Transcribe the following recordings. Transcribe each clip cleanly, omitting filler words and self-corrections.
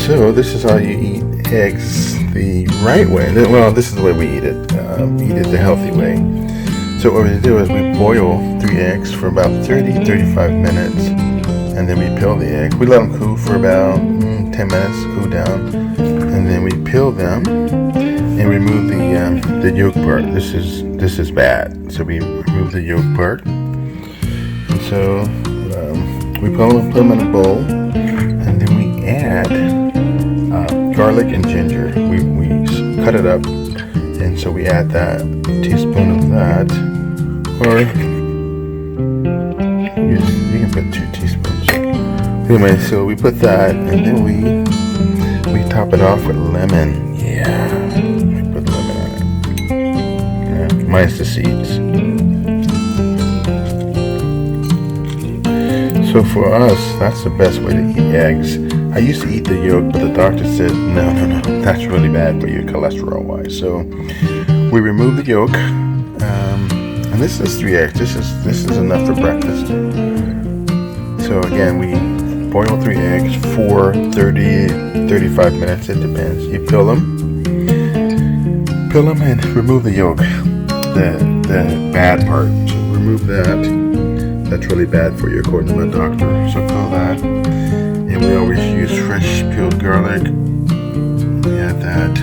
So this is how you eat eggs the right way. Well, this is the way we eat it. Eat it the healthy way. So what we do is we boil 3 eggs for about 30-35 minutes, and then we peel the egg. We let them cool for about 10 minutes, cool down, and then we peel them and remove the yolk part. This is bad. So we remove the yolk part. And so we put them in a bowl, and then we add garlic and ginger. We cut it up, and so we add that teaspoon of that, or you can put 2 teaspoons. Anyway, so we put that, and then we top it off with lemon. Yeah, we put lemon on it. Yeah, minus the seeds. So for us, that's the best way to eat eggs. I used to eat the yolk, but the doctor said, no, that's really bad for you cholesterol-wise. So we remove the yolk, and this is 3 eggs. This is enough for breakfast. So again, we boil 3 eggs for 30-35 minutes. It depends. You peel them and remove the yolk, the bad part. So remove that. That's really bad for you, according to my doctor. So peel that. And we always use fresh peeled garlic. We add that.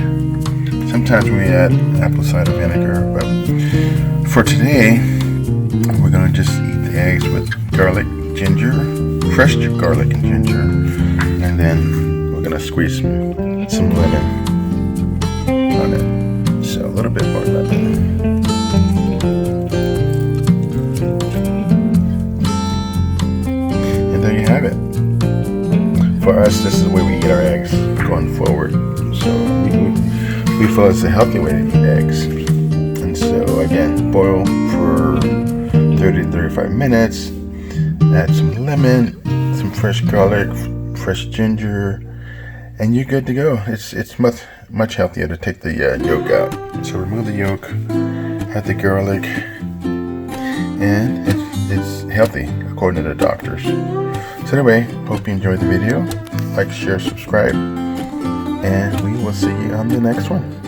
Sometimes we add apple cider vinegar, but for today, we're going to just eat the eggs with garlic, ginger, fresh garlic and ginger, and then we're going to squeeze some lemon on it. So a little bit more lemon. And there you have it. For us, this is the way we eat our eggs going forward. So we feel it's a healthy way to eat eggs. And so again, boil for 30-35 minutes. Add some lemon, some fresh garlic, fresh ginger, and you're good to go. It's much healthier to take the yolk out. So remove the yolk, add the garlic, and it's healthy according to the doctors. So anyway, hope you enjoyed the video. Like, share, subscribe, and we will see you on the next one.